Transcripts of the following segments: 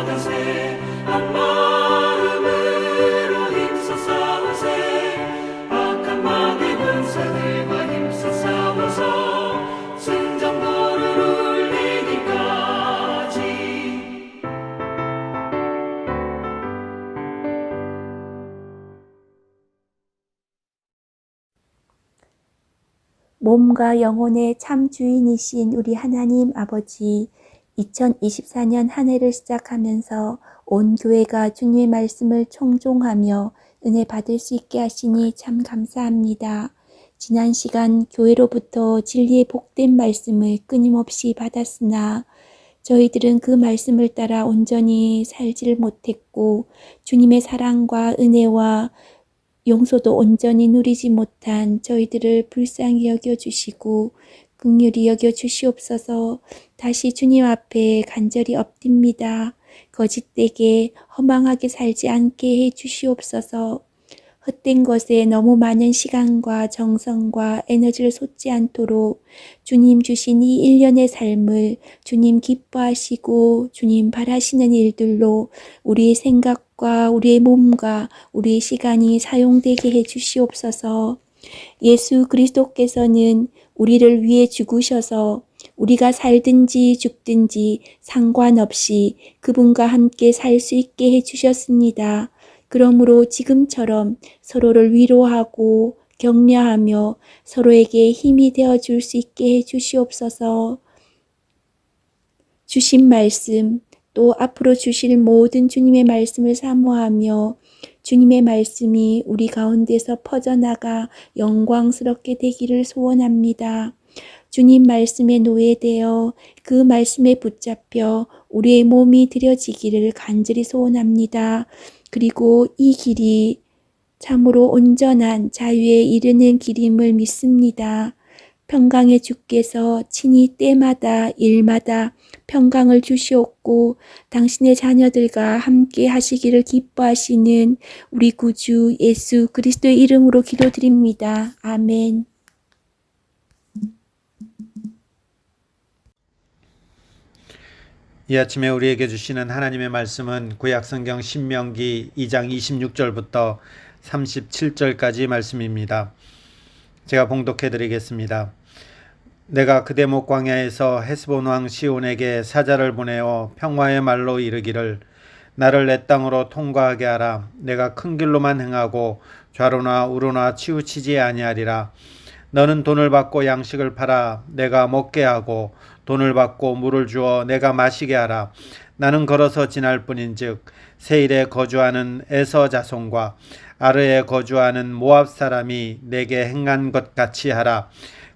받으세. 한 마음으로 힘써 싸우세. 악한 마귀 군사들과 힘써 싸워서 승전보를 울리기까지. 몸과 영혼의 참 주인이신 우리 하나님 아버지, 2024년 한 해를 시작하면서 온 교회가 주님의 말씀을 청종하며 은혜 받을 수 있게 하시니 참 감사합니다. 지난 시간 교회로부터 진리의 복된 말씀을 끊임없이 받았으나 저희들은 그 말씀을 따라 온전히 살지를 못했고 주님의 사랑과 은혜와 용서도 온전히 누리지 못한 저희들을 불쌍히 여겨주시고 긍휼히 여겨주시옵소서. 다시 주님 앞에 간절히 엎드립니다. 거짓되게 허망하게 살지 않게 해주시옵소서. 헛된 것에 너무 많은 시간과 정성과 에너지를 쏟지 않도록 주님 주신 이 1년의 삶을 주님 기뻐하시고 주님 바라시는 일들로 우리의 생각과 우리의 몸과 우리의 시간이 사용되게 해주시옵소서. 예수 그리스도께서는 우리를 위해 죽으셔서 우리가 살든지 죽든지 상관없이 그분과 함께 살 수 있게 해주셨습니다. 그러므로 지금처럼 서로를 위로하고 격려하며 서로에게 힘이 되어줄 수 있게 해주시옵소서. 주신 말씀, 또 앞으로 주실 모든 주님의 말씀을 사모하며 주님의 말씀이 우리 가운데서 퍼져나가 영광스럽게 되기를 소원합니다. 주님 말씀에 노예되어 그 말씀에 붙잡혀 우리의 몸이 드려지기를 간절히 소원합니다. 그리고 이 길이 참으로 온전한 자유에 이르는 길임을 믿습니다. 평강의 주께서 친히 때마다 일마다 평강을 주시옵고 당신의 자녀들과 함께 하시기를 기뻐하시는 우리 구주 예수 그리스도의 이름으로 기도드립니다. 아멘. 이 아침에 우리에게 주시는 하나님의 말씀은 구약성경 신명기 2장 26절부터 37절까지 말씀입니다. 제가 봉독해 드리겠습니다. 내가 그대목 광야에서 헤스본 왕 시온에게 사자를 보내어 평화의 말로 이르기를 나를 내 땅으로 통과하게 하라. 내가 큰 길로만 행하고 좌로나 우로나 치우치지 아니하리라. 너는 돈을 받고 양식을 팔아 내가 먹게 하고 돈을 받고 물을 주어 내가 마시게 하라. 나는 걸어서 지날 뿐인즉 세일에 거주하는 에서 자손과 아르에 거주하는 모압 사람이 내게 행한 것 같이 하라.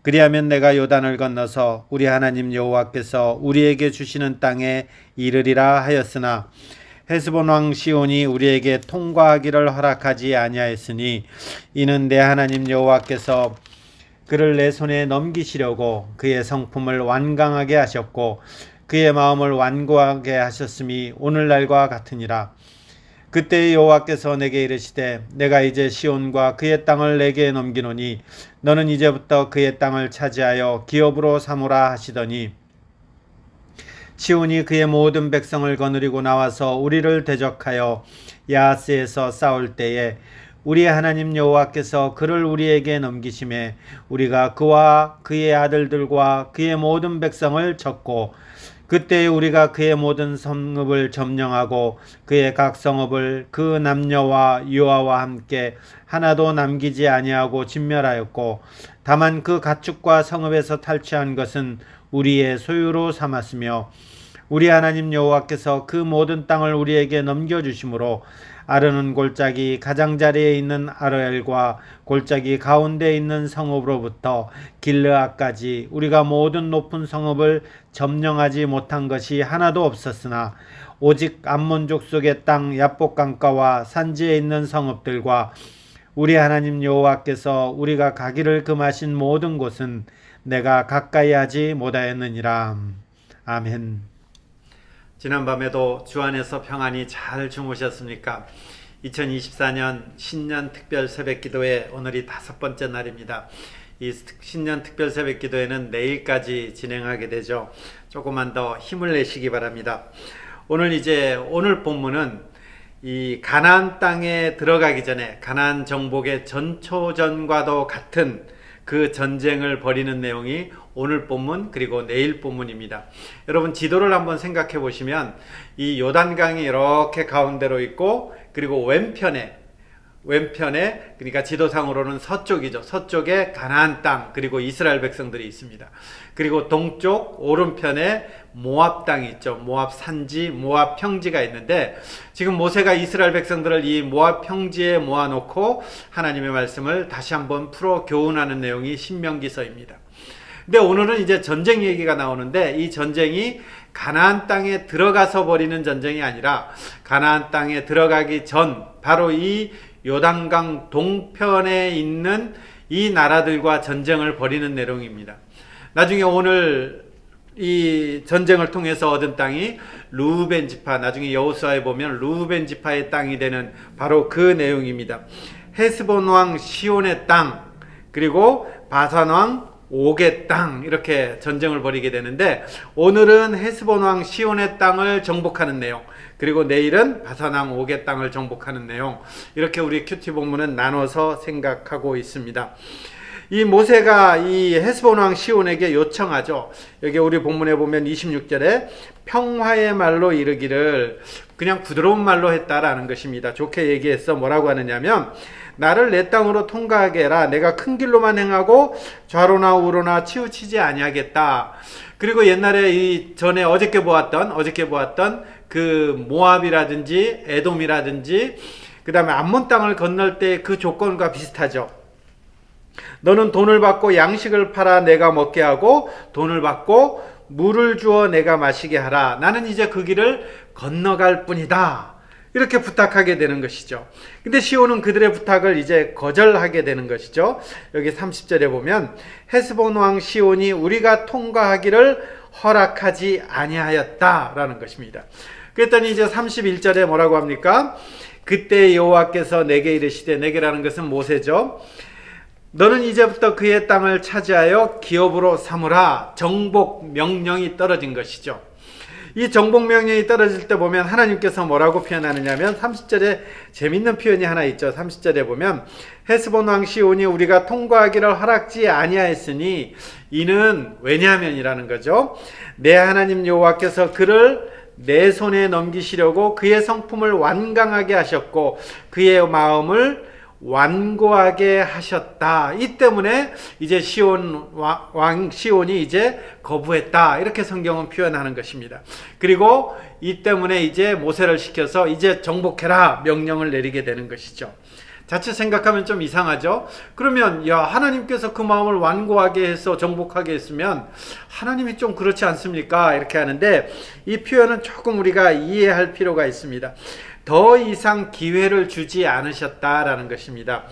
그리하면 내가 요단을 건너서 우리 하나님 여호와께서 우리에게 주시는 땅에 이르리라 하였으나 헤스본 왕 시온이 우리에게 통과하기를 허락하지 아니하였으니 이는 내 하나님 여호와께서 그를 내 손에 넘기시려고 그의 성품을 완강하게 하셨고 그의 마음을 완고하게 하셨음이 오늘날과 같으니라. 그때 여호와께서 내게 이르시되 내가 이제 시온과 그의 땅을 내게 넘기노니 너는 이제부터 그의 땅을 차지하여 기업으로 삼으라 하시더니 시온이 그의 모든 백성을 거느리고 나와서 우리를 대적하여 야하스에서 싸울 때에 우리 하나님 여호와께서 그를 우리에게 넘기심에 우리가 그와 그의 아들들과 그의 모든 백성을 쳤고 그때 우리가 그의 모든 성읍을 점령하고 그의 각 성읍을 그 남녀와 유아와 함께 하나도 남기지 아니하고 진멸하였고 다만 그 가축과 성읍에서 탈취한 것은 우리의 소유로 삼았으며 우리 하나님 여호와께서 그 모든 땅을 우리에게 넘겨주심으로 아르논 골짜기 가장자리에 있는 아르엘과 골짜기 가운데 있는 성읍으로부터 길르앗까지 우리가 모든 높은 성읍을 점령하지 못한 것이 하나도 없었으나 오직 암몬 족속의 땅 야복 강가와 산지에 있는 성읍들과 우리 하나님 여호와께서 우리가 가기를 금하신 모든 곳은 내가 가까이 하지 못하였느니라. 아멘. 지난밤에도 주 안에서 평안히 잘 주무셨습니까? 2024년 신년 특별 새벽 기도회 오늘이 5번째 날입니다. 이 신년 특별 새벽 기도회는 내일까지 진행하게 되죠. 조금만 더 힘을 내시기 바랍니다. 오늘 본문은 이 가나안 땅에 들어가기 전에 가나안 정복의 전초전과도 같은 그 전쟁을 벌이는 내용이 오늘 본문 그리고 내일 본문입니다. 여러분 지도를 한번 생각해 보시면 이 요단강이 이렇게 가운데로 있고 그리고 왼편에 그러니까 지도상으로는 서쪽이죠. 서쪽에 가나안 땅 그리고 이스라엘 백성들이 있습니다. 그리고 동쪽 오른편에 모압 땅이 있죠. 모압 산지, 모압 평지가 있는데 지금 모세가 이스라엘 백성들을 이 모압 평지에 모아놓고 하나님의 말씀을 다시 한번 풀어 교훈하는 내용이 신명기서입니다. 근데 오늘은 이제 전쟁 얘기가 나오는데 이 전쟁이 가나안 땅에 들어가서 벌이는 전쟁이 아니라 가나안 땅에 들어가기 전 바로 이 요단강 동편에 있는 이 나라들과 전쟁을 벌이는 내용입니다. 나중에 오늘 이 전쟁을 통해서 얻은 땅이 르우벤 지파, 나중에 여호수아에 보면 르우벤 지파의 땅이 되는 바로 그 내용입니다. 헤스본 왕 시온의 땅, 그리고 바산 왕 옥의 땅, 이렇게 전쟁을 벌이게 되는데 오늘은 헤스본 왕 시온의 땅을 정복하는 내용, 그리고 내일은 바산 왕 옥의 땅을 정복하는 내용, 이렇게 우리 큐티 본문은 나눠서 생각하고 있습니다. 이 모세가 이 헤스본 왕 시온에게 요청하죠. 여기 우리 본문에 보면 26절에 평화의 말로 이르기를, 그냥 부드러운 말로 했다라는 것입니다. 좋게 얘기해서 뭐라고 하느냐면 나를 내 땅으로 통과하게 해라. 내가 큰 길로만 행하고 좌로나 우로나 치우치지 아니하겠다. 그리고 옛날에 이 전에 어저께 보았던 그 모압이라든지 에돔이라든지 그 다음에 암몬 땅을 건널 때 그 조건과 비슷하죠. 너는 돈을 받고 양식을 팔아 내가 먹게 하고 돈을 받고 물을 주어 내가 마시게 하라. 나는 이제 그 길을 건너갈 뿐이다. 이렇게 부탁하게 되는 것이죠. 근데 시온은 그들의 부탁을 이제 거절하게 되는 것이죠. 여기 30절에 보면 헤스본 왕 시온이 우리가 통과하기를 허락하지 아니하였다라는 것입니다. 그랬더니 이제 31절에 뭐라고 합니까? 그때 여호와께서 내게 이르시되, 내게라는 것은 모세죠. 너는 이제부터 그의 땅을 차지하여 기업으로 삼으라. 정복 명령이 떨어진 것이죠. 이 정복 명령이 떨어질 때 보면 하나님께서 뭐라고 표현하느냐면 30절에 재밌는 표현이 하나 있죠. 30절에 보면 헤스본 왕 시온이 우리가 통과하기를 허락지 아니하였으니 이는 왜냐하면이라는 거죠. 내 하나님 여호와께서 그를 내 손에 넘기시려고 그의 성품을 완강하게 하셨고 그의 마음을 완고하게 하셨다. 이 때문에 이제 왕 시온이 이제 거부했다. 이렇게 성경은 표현하는 것입니다. 그리고 이 때문에 이제 모세를 시켜서 이제 정복해라 명령을 내리게 되는 것이죠. 자칫 생각하면 좀 이상하죠. 그러면 하나님께서 그 마음을 완고하게 해서 정복하게 했으면 하나님이 좀 그렇지 않습니까? 이렇게 하는데 이 표현은 조금 우리가 이해할 필요가 있습니다. 더 이상 기회를 주지 않으셨다라는 것입니다.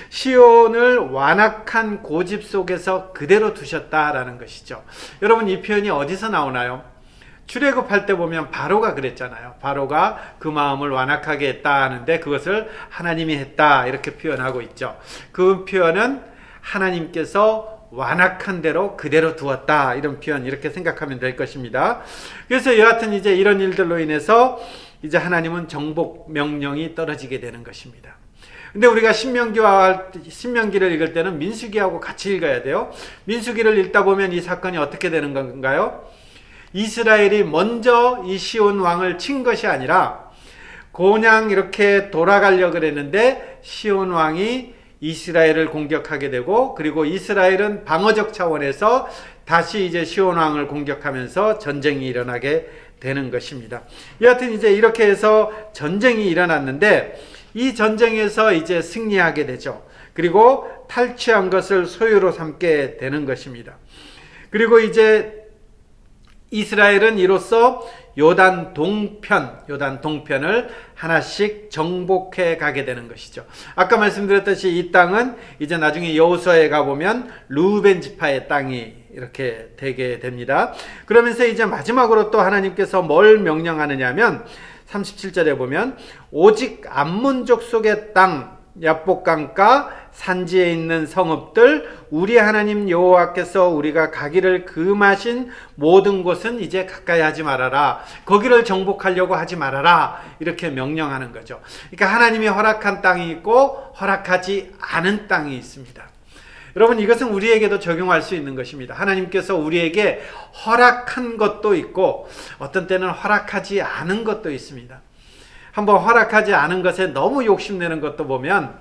시온을 완악한 고집 속에서 그대로 두셨다라는 것이죠. 여러분, 이 표현이 어디서 나오나요? 출애굽할 때 보면 바로가 그랬잖아요. 바로가 그 마음을 완악하게 했다 하는데 그것을 하나님이 했다 이렇게 표현하고 있죠. 그 표현은 하나님께서 완악한 대로 그대로 두었다, 이런 표현, 이렇게 생각하면 될 것입니다. 그래서 여하튼 이제 이런 일들로 인해서 이제 하나님은 정복 명령이 떨어지게 되는 것입니다. 근데 우리가 신명기를 읽을 때는 민수기하고 같이 읽어야 돼요. 민수기를 읽다 보면 이 사건이 어떻게 되는 건가요? 이스라엘이 먼저 이 시온 왕을 친 것이 아니라 그냥 이렇게 돌아가려고 그랬는데 시온 왕이 이스라엘을 공격하게 되고, 그리고 이스라엘은 방어적 차원에서 다시 이제 시온 왕을 공격하면서 전쟁이 일어나게 되는 것입니다. 여하튼 이제 이렇게 해서 전쟁이 일어났는데 이 전쟁에서 이제 승리하게 되죠. 그리고 탈취한 것을 소유로 삼게 되는 것입니다. 그리고 이제 이스라엘은 이로써 요단 동편을 하나씩 정복해 가게 되는 것이죠. 아까 말씀드렸듯이 이 땅은 이제 나중에 여호수아에 가보면 르우벤 지파의 땅이 이렇게 되게 됩니다. 그러면서 이제 마지막으로 또 하나님께서 뭘 명령하느냐면 37절에 보면 오직 암몬 족속의 땅, 야복강가 산지에 있는 성읍들 우리 하나님 여호와께서 우리가 가기를 금하신 모든 곳은 이제 가까이 하지 말아라. 거기를 정복하려고 하지 말아라. 이렇게 명령하는 거죠. 그러니까 하나님이 허락한 땅이 있고 허락하지 않은 땅이 있습니다. 여러분, 이것은 우리에게도 적용할 수 있는 것입니다. 하나님께서 우리에게 허락한 것도 있고 어떤 때는 허락하지 않은 것도 있습니다. 한번 허락하지 않은 것에 너무 욕심내는 것도 보면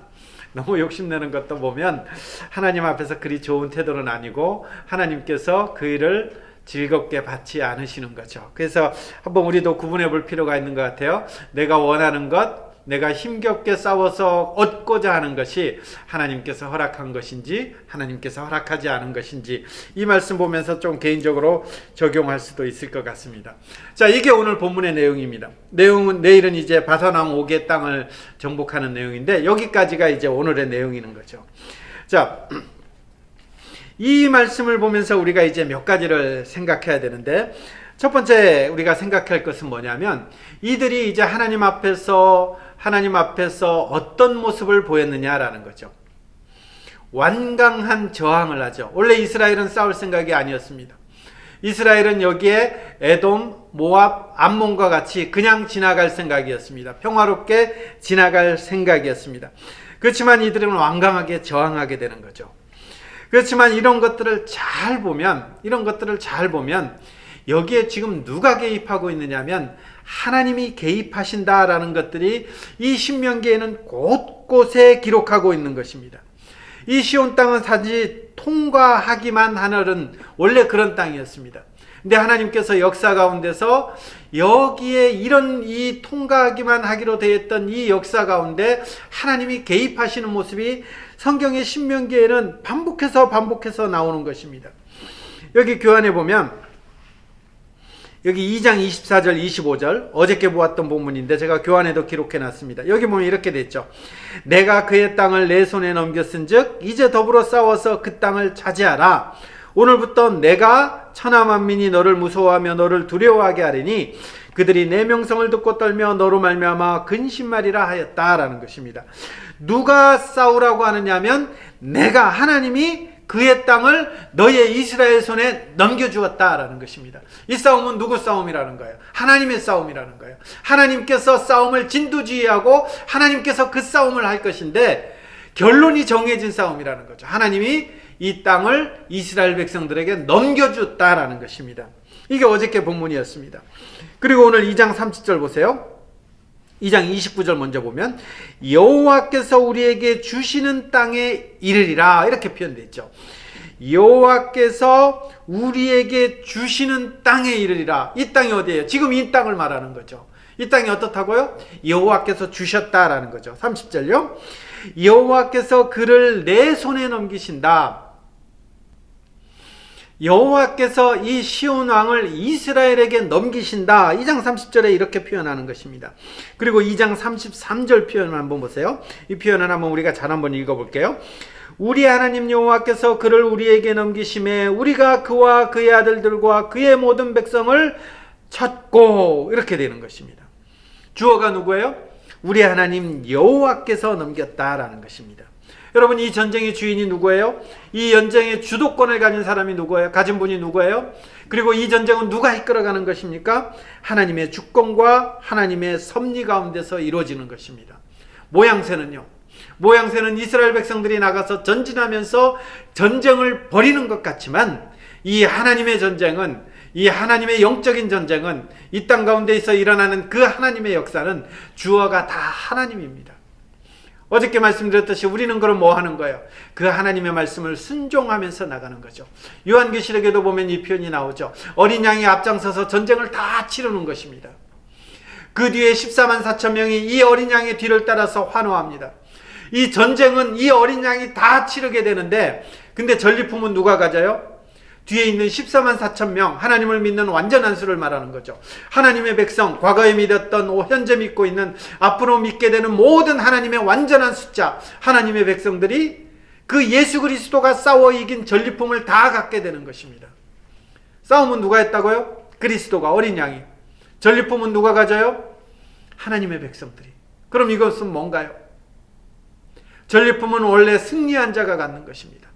하나님 앞에서 그리 좋은 태도는 아니고 하나님께서 그 일을 즐겁게 받지 않으시는 거죠. 그래서 한번 우리도 구분해 볼 필요가 있는 것 같아요. 내가 원하는 것, 내가 힘겹게 싸워서 얻고자 하는 것이 하나님께서 허락한 것인지 하나님께서 허락하지 않은 것인지, 이 말씀 보면서 좀 개인적으로 적용할 수도 있을 것 같습니다. 자, 이게 오늘 본문의 내용입니다. 내일은 이제 바산왕 5개 땅을 정복하는 내용인데 여기까지가 이제 오늘의 내용이는 거죠. 자, 이 말씀을 보면서 우리가 이제 몇 가지를 생각해야 되는데, 첫 번째 우리가 생각할 것은 뭐냐면, 이들이 이제 하나님 앞에서 어떤 모습을 보였느냐라는 거죠. 완강한 저항을 하죠. 원래 이스라엘은 싸울 생각이 아니었습니다. 이스라엘은 여기에 에돔, 모압, 암몬과 같이 그냥 지나갈 생각이었습니다. 평화롭게 지나갈 생각이었습니다. 그렇지만 이들은 완강하게 저항하게 되는 거죠. 그렇지만 이런 것들을 잘 보면 여기에 지금 누가 개입하고 있느냐면 하나님이 개입하신다라는 것들이 이 신명기에는 곳곳에 기록하고 있는 것입니다. 이 시온 땅은 단지 통과하기만 하는 원래 그런 땅이었습니다. 근데 하나님께서 역사 가운데서 여기에 이 통과하기만 하기로 되어 있던 이 역사 가운데 하나님이 개입하시는 모습이 성경의 신명기에는 반복해서 나오는 것입니다. 여기 교환해 보면 여기 2장 24절 25절 어저께 보았던 본문인데 제가 교환에도 기록해 놨습니다. 여기 보면 이렇게 됐죠. 내가 그의 땅을 내 손에 넘겼은즉 이제 더불어 싸워서 그 땅을 차지하라. 오늘부터 내가 천하만민이 너를 무서워하며 너를 두려워하게 하리니 그들이 내 명성을 듣고 떨며 너로 말미암아 근심하리라 하였다라는 것입니다. 누가 싸우라고 하느냐면 하나님이 그의 땅을 너의 이스라엘 손에 넘겨주었다라는 것입니다. 이 싸움은 누구 싸움이라는 거예요? 하나님의 싸움이라는 거예요. 하나님께서 싸움을 진두지휘하고 하나님께서 그 싸움을 할 것인데 결론이 정해진 싸움이라는 거죠. 하나님이 이 땅을 이스라엘 백성들에게 넘겨줬다라는 것입니다. 이게 어저께 본문이었습니다. 그리고 오늘 2장 30절 보세요. 2장 29절 먼저 보면 여호와께서 우리에게 주시는 땅에 이르리라 이렇게 표현되어 있죠. 여호와께서 우리에게 주시는 땅에 이르리라. 이 땅이 어디예요? 지금 이 땅을 말하는 거죠. 이 땅이 어떻다고요? 여호와께서 주셨다라는 거죠. 30절요. 여호와께서 그를 내 손에 넘기신다. 여호와께서 이 시온 왕을 이스라엘에게 넘기신다. 2장 30절에 이렇게 표현하는 것입니다. 그리고 2장 33절 표현을 한번 보세요. 이 표현을 한번 우리가 잘 한번 읽어볼게요. 우리 하나님 여호와께서 그를 우리에게 넘기심에 우리가 그와 그의 아들들과 그의 모든 백성을 쳤고 이렇게 되는 것입니다. 주어가 누구예요? 우리 하나님 여호와께서 넘겼다라는 것입니다. 여러분, 이 전쟁의 주인이 누구예요? 이 전쟁의 주도권을 가진 사람이 누구예요? 가진 분이 누구예요? 그리고 이 전쟁은 누가 이끌어가는 것입니까? 하나님의 주권과 하나님의 섭리 가운데서 이루어지는 것입니다. 모양새는요? 모양새는 이스라엘 백성들이 나가서 전진하면서 전쟁을 벌이는 것 같지만 이 하나님의 전쟁은, 이 하나님의 영적인 전쟁은, 이 땅 가운데에서 일어나는 그 하나님의 역사는 주어가 다 하나님입니다. 어저께 말씀드렸듯이 우리는 그럼 뭐 하는 거예요? 그 하나님의 말씀을 순종하면서 나가는 거죠. 요한계시록에도 보면 이 표현이 나오죠. 어린 양이 앞장서서 전쟁을 다 치르는 것입니다. 그 뒤에 14만 4천 명이 이 어린 양의 뒤를 따라서 환호합니다. 이 전쟁은 이 어린 양이 다 치르게 되는데, 근데 전리품은 누가 가져요? 뒤에 있는 14만 4천 명, 하나님을 믿는 완전한 수를 말하는 거죠. 하나님의 백성, 과거에 믿었던, 현재 믿고 있는, 앞으로 믿게 되는 모든 하나님의 완전한 숫자, 하나님의 백성들이 그 예수 그리스도가 싸워 이긴 전리품을 다 갖게 되는 것입니다. 싸움은 누가 했다고요? 그리스도가, 어린 양이. 전리품은 누가 가져요? 하나님의 백성들이. 그럼 이것은 뭔가요? 전리품은 원래 승리한 자가 갖는 것입니다.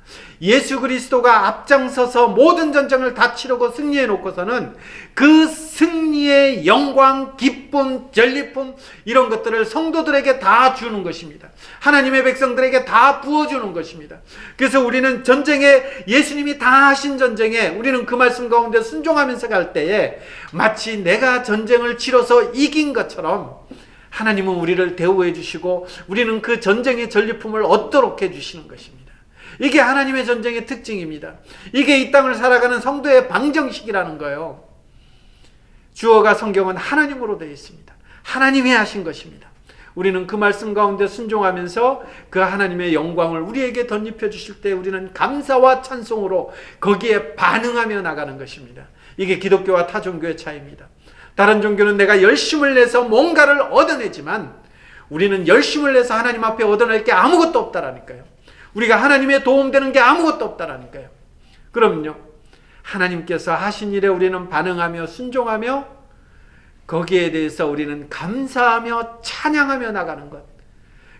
예수 그리스도가 앞장서서 모든 전쟁을 다 치르고 승리해 놓고서는 그 승리의 영광, 기쁨, 전리품 이런 것들을 성도들에게 다 주는 것입니다. 하나님의 백성들에게 다 부어주는 것입니다. 그래서 우리는 전쟁에, 예수님이 다 하신 전쟁에 우리는 그 말씀 가운데 순종하면서 갈 때에 마치 내가 전쟁을 치러서 이긴 것처럼 하나님은 우리를 대우해 주시고 우리는 그 전쟁의 전리품을 얻도록 해 주시는 것입니다. 이게 하나님의 전쟁의 특징입니다. 이게 이 땅을 살아가는 성도의 방정식이라는 거예요. 주어가 성경은 하나님으로 되어 있습니다. 하나님이 하신 것입니다. 우리는 그 말씀 가운데 순종하면서 그 하나님의 영광을 우리에게 덧입혀 주실 때 우리는 감사와 찬송으로 거기에 반응하며 나가는 것입니다. 이게 기독교와 타 종교의 차이입니다. 다른 종교는 내가 열심을 내서 뭔가를 얻어내지만 우리는 열심을 내서 하나님 앞에 얻어낼 게 아무것도 없다라니까요. 우리가 하나님의 도움되는 게 아무것도 없다라니까요. 그럼요, 하나님께서 하신 일에 우리는 반응하며 순종하며 거기에 대해서 우리는 감사하며 찬양하며 나가는 것,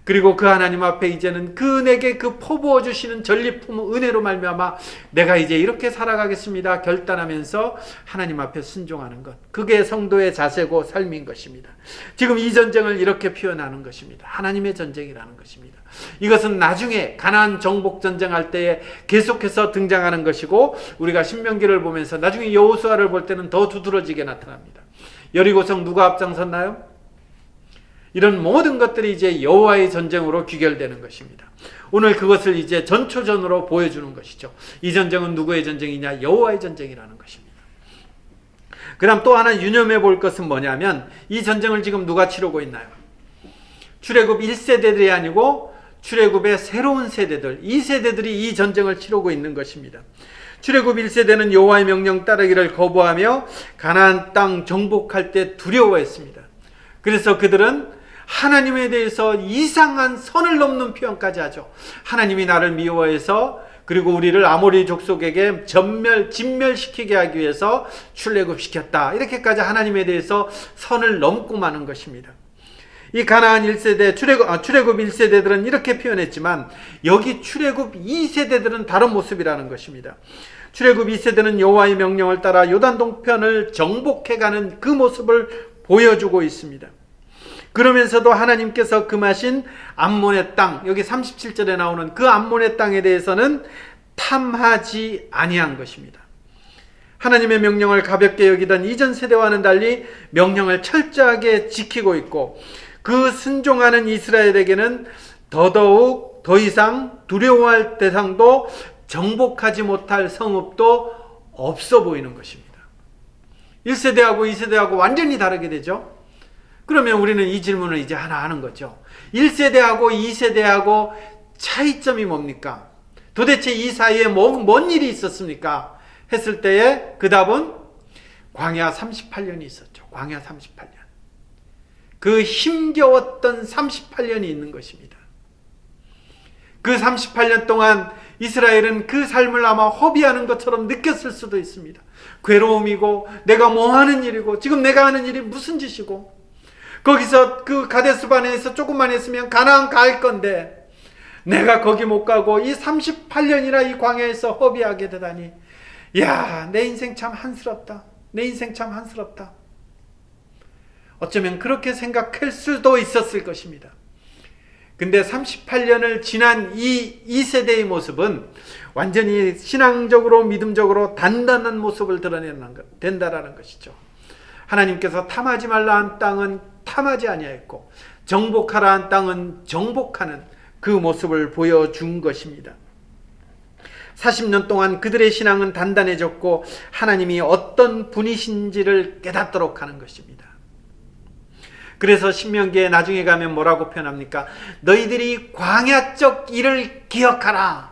그리고 그 하나님 앞에 이제는 그 내게 그 퍼부어 주시는 전리품 은혜로 말미암아 내가 이제 이렇게 살아가겠습니다 결단하면서 하나님 앞에 순종하는 것, 그게 성도의 자세고 삶인 것입니다. 지금 이 전쟁을 이렇게 표현하는 것입니다. 하나님의 전쟁이라는 것입니다. 이것은 나중에 가나안 정복 전쟁할 때에 계속해서 등장하는 것이고 우리가 신명기를 보면서 나중에 여호수아를 볼 때는 더 두드러지게 나타납니다. 여리고성 누가 앞장섰나요? 이런 모든 것들이 이제 여호와의 전쟁으로 귀결되는 것입니다. 오늘 그것을 이제 전초전으로 보여주는 것이죠. 이 전쟁은 누구의 전쟁이냐? 여호와의 전쟁이라는 것입니다. 그 다음 또 하나 유념해 볼 것은 뭐냐면 이 전쟁을 지금 누가 치르고 있나요? 출애굽 1세대들이 아니고 출애굽의 새로운 세대들, 이 세대들이 이 전쟁을 치르고 있는 것입니다. 출애굽 1세대는 여호와의 명령 따르기를 거부하며 가나안 땅 정복할 때 두려워했습니다. 그래서 그들은 하나님에 대해서 이상한 선을 넘는 표현까지 하죠. 하나님이 나를 미워해서 그리고 우리를 아모리 족속에게 진멸시키게 하기 위해서 출애굽시켰다, 이렇게까지 하나님에 대해서 선을 넘고 마는 것입니다. 이 가나안 1세대 출애굽 1세대들은 이렇게 표현했지만 여기 출애굽 2세대들은 다른 모습이라는 것입니다. 출애굽 2세대는 여호와의 명령을 따라 요단 동편을 정복해가는 그 모습을 보여주고 있습니다. 그러면서도 하나님께서 금하신 암몬의 땅, 여기 37절에 나오는 그 암몬의 땅에 대해서는 탐하지 아니한 것입니다. 하나님의 명령을 가볍게 여기던 이전 세대와는 달리 명령을 철저하게 지키고 있고 그 순종하는 이스라엘에게는 더더욱 더 이상 두려워할 대상도 정복하지 못할 성읍도 없어 보이는 것입니다. 1세대하고 2세대하고 완전히 다르게 되죠. 그러면 우리는 이 질문을 이제 하나 하는 거죠. 1세대하고 2세대하고 차이점이 뭡니까? 도대체 이 사이에 뭔 일이 있었습니까? 했을 때에 그 답은 광야 38년이 있었죠. 광야 38년. 그 힘겨웠던 38년이 있는 것입니다. 그 38년 동안 이스라엘은 그 삶을 아마 허비하는 것처럼 느꼈을 수도 있습니다. 괴로움이고 내가 뭐 하는 일이고 지금 내가 하는 일이 무슨 짓이고 거기서 그 가데스 바네에서 조금만 했으면 가나안 갈 건데 내가 거기 못 가고 이 38년이나 이 광야에서 허비하게 되다니, 야, 내 인생 참 한스럽다. 내 인생 참 한스럽다. 어쩌면 그렇게 생각할 수도 있었을 것입니다. 근데 38년을 지난 이 세대의 모습은 완전히 신앙적으로 믿음적으로 단단한 모습을 된다라는 것이죠. 하나님께서 탐하지 말라 한 땅은 탐하지 아니하였고 정복하라 한 땅은 정복하는 그 모습을 보여준 것입니다. 40년 동안 그들의 신앙은 단단해졌고 하나님이 어떤 분이신지를 깨닫도록 하는 것입니다. 그래서 신명기에 나중에 가면 뭐라고 표현합니까? 너희들이 광야적 일을 기억하라.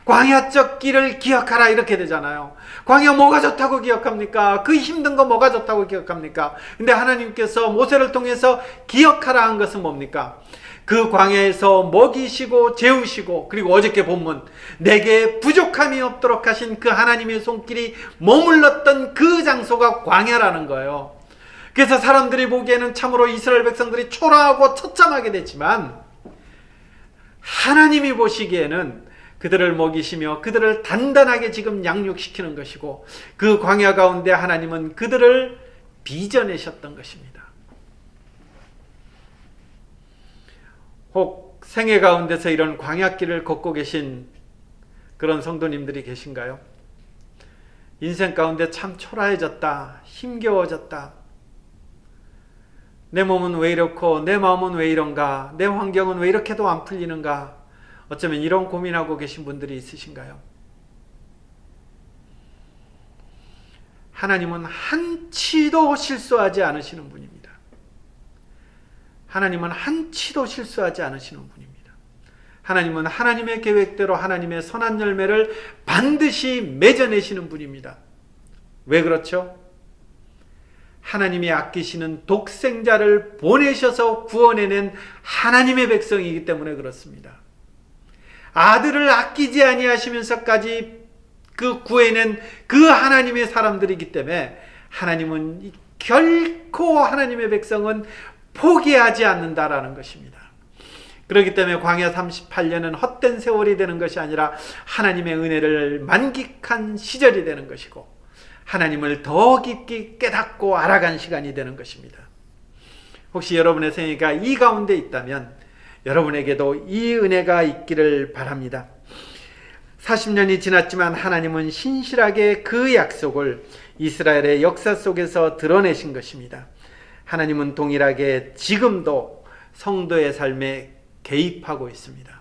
광야적 길을 기억하라, 이렇게 되잖아요. 광야 뭐가 좋다고 기억합니까? 그 힘든 거 뭐가 좋다고 기억합니까? 근데 하나님께서 모세를 통해서 기억하라 한 것은 뭡니까? 그 광야에서 먹이시고 재우시고, 그리고 어저께 본문 내게 부족함이 없도록 하신 그 하나님의 손길이 머물렀던 그 장소가 광야라는 거예요. 그래서 사람들이 보기에는 참으로 이스라엘 백성들이 초라하고 처참하게 됐지만 하나님이 보시기에는 그들을 먹이시며 그들을 단단하게 지금 양육시키는 것이고, 그 광야 가운데 하나님은 그들을 빚어내셨던 것입니다. 혹 생애 가운데서 이런 광야길을 걷고 계신 그런 성도님들이 계신가요? 인생 가운데 참 초라해졌다, 힘겨워졌다, 내 몸은 왜 이렇고 내 마음은 왜 이런가, 내 환경은 왜 이렇게도 안 풀리는가, 어쩌면 이런 고민하고 계신 분들이 있으신가요? 하나님은 한치도 실수하지 않으시는 분입니다. 하나님은 한치도 실수하지 않으시는 분입니다. 하나님은 하나님의 계획대로 하나님의 선한 열매를 반드시 맺어내시는 분입니다. 왜 그렇죠? 하나님이 아끼시는 독생자를 보내셔서 구원해낸 하나님의 백성이기 때문에 그렇습니다. 아들을 아끼지 아니하시면서까지 그 구해낸 그 하나님의 사람들이기 때문에 하나님은 결코 하나님의 백성은 포기하지 않는다라는 것입니다. 그렇기 때문에 광야 38년은 헛된 세월이 되는 것이 아니라 하나님의 은혜를 만끽한 시절이 되는 것이고, 하나님을 더 깊이 깨닫고 알아간 시간이 되는 것입니다. 혹시 여러분의 생애가 이 가운데 있다면 여러분에게도 이 은혜가 있기를 바랍니다. 40년이 지났지만 하나님은 신실하게 그 약속을 이스라엘의 역사 속에서 드러내신 것입니다. 하나님은 동일하게 지금도 성도의 삶에 개입하고 있습니다.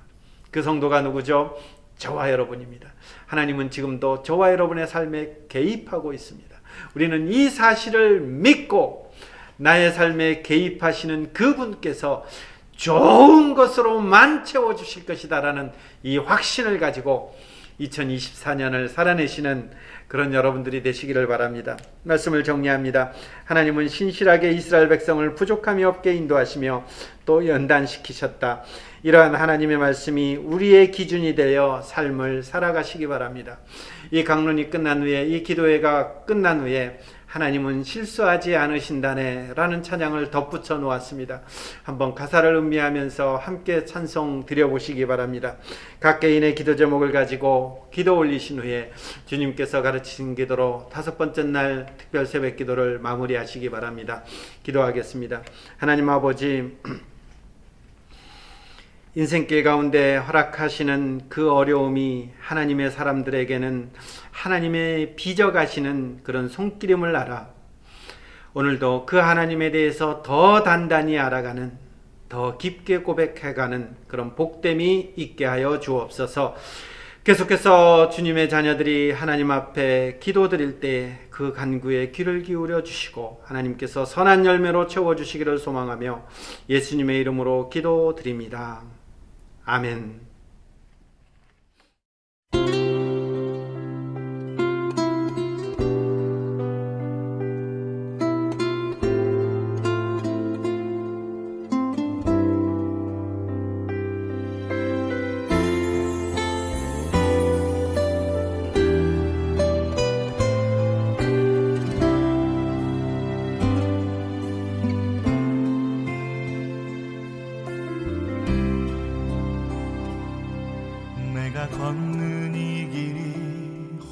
그 성도가 누구죠? 저와 여러분입니다. 하나님은 지금도 저와 여러분의 삶에 개입하고 있습니다. 우리는 이 사실을 믿고 나의 삶에 개입하시는 그분께서 좋은 것으로만 채워주실 것이다라는 이 확신을 가지고 2024년을 살아내시는 그런 여러분들이 되시기를 바랍니다. 말씀을 정리합니다. 하나님은 신실하게 이스라엘 백성을 부족함이 없게 인도하시며 또 연단시키셨다. 이러한 하나님의 말씀이 우리의 기준이 되어 삶을 살아가시기 바랍니다. 이 강론이 끝난 후에, 이 기도회가 끝난 후에 하나님은 실수하지 않으신다네 라는 찬양을 덧붙여 놓았습니다. 한번 가사를 음미하면서 함께 찬송 드려보시기 바랍니다. 각 개인의 기도 제목을 가지고 기도 올리신 후에 주님께서 가르치신 기도로 5번째 날 특별 새벽 기도를 마무리하시기 바랍니다. 기도하겠습니다. 하나님 아버지, 인생길 가운데 허락하시는 그 어려움이 하나님의 사람들에게는 하나님의 빚어가시는 그런 손길임을 알아 오늘도 그 하나님에 대해서 더 단단히 알아가는, 더 깊게 고백해가는 그런 복됨이 있게 하여 주옵소서. 계속해서 주님의 자녀들이 하나님 앞에 기도드릴 때 그 간구에 귀를 기울여 주시고 하나님께서 선한 열매로 채워주시기를 소망하며 예수님의 이름으로 기도드립니다. 아멘. 내가 걷는 이 길이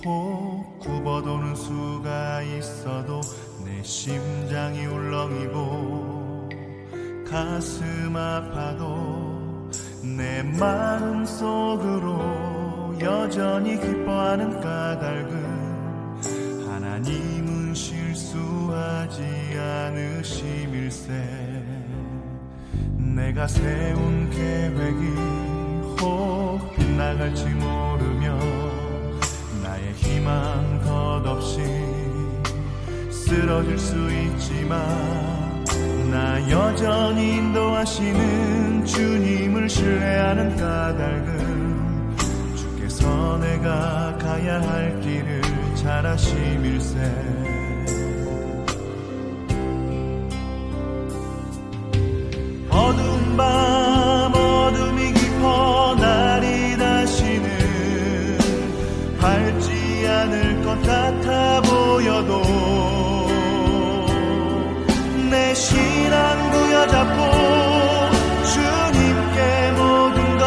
혹 굽어도는 수가 있어도 내 심장이 울렁이고 가슴 아파도 내 마음 속으로 여전히 기뻐하는 까닭은 하나님은 실수하지 않으심일세. 내가 세운 계획이 혹 빗나갈지 모르며 나의 희망 덧없이 쓰러질 수 있지만 나 여전히 인도하시는 주님을 신뢰하는 까닭은 주께서 내가 가야 할 길을 잘 아심일세. 어두운 밤 어둠이 깊어 날이 다시는 밝지 않을 것 같아 보여도 내 신앙 부여잡고 주님께 모든 것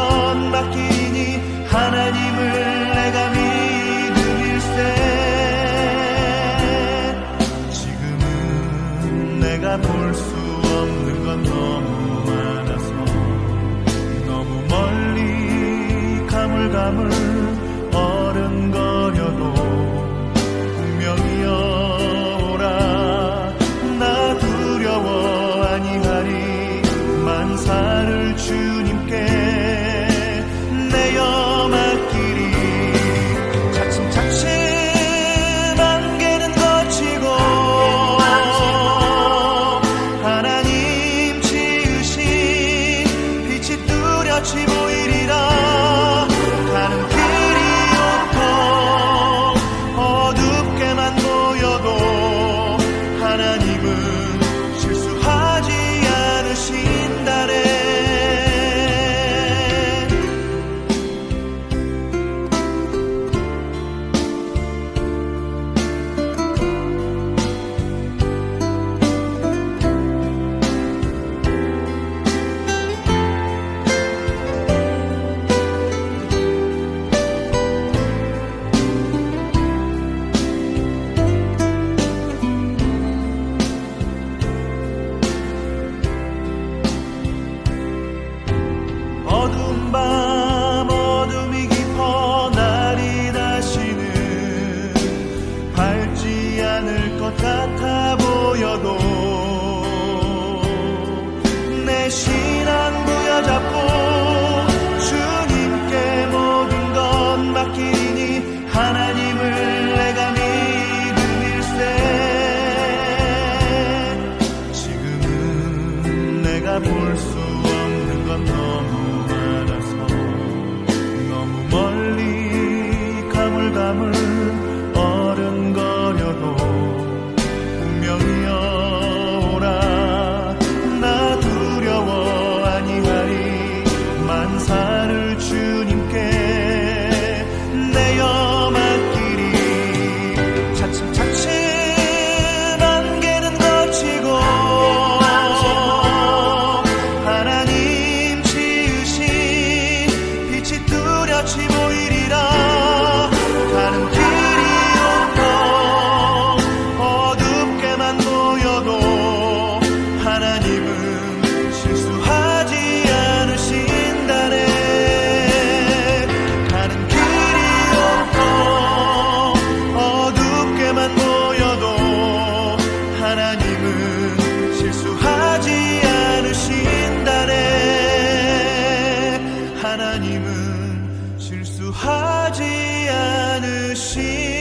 밤을 어른거려도 분명히 여호라 나 두려워 아니하리. 만사를 주님께 내어 맡기리. 차츰차츰 안개는 거치고 하나님 지으신 빛이 뚜렷이 보이리라. 가는 길이 온통 어둡게만 보여도 하나님은 실수하지 않으신다네. 어두운 밤 어둠이 깊어 날이 다시는 밝지 않을 것 같아 보여도 내 신앙 부여잡고 주님께 모든 것 맡기니 하나님을 내가 믿음일세. 지금은 내가 볼 수 없는 건 너무 많아서 너무 멀리 가물가물 어른거려도 분명히 여호라 나 두려워 아니하리. 만사를 주님께 내어 맡기리. 차츰차츰 안개는 거치고 하나님 지으신 빛이 뚜렷이 보이리라. 가는 길이 온통 어둡게만 보여도 하나님은 실수하지 않으신다네. 가는 길이 온통 어둡게만 보여도 하나님은 실수하지 않으신다네. 하나님은 실수하지 않으신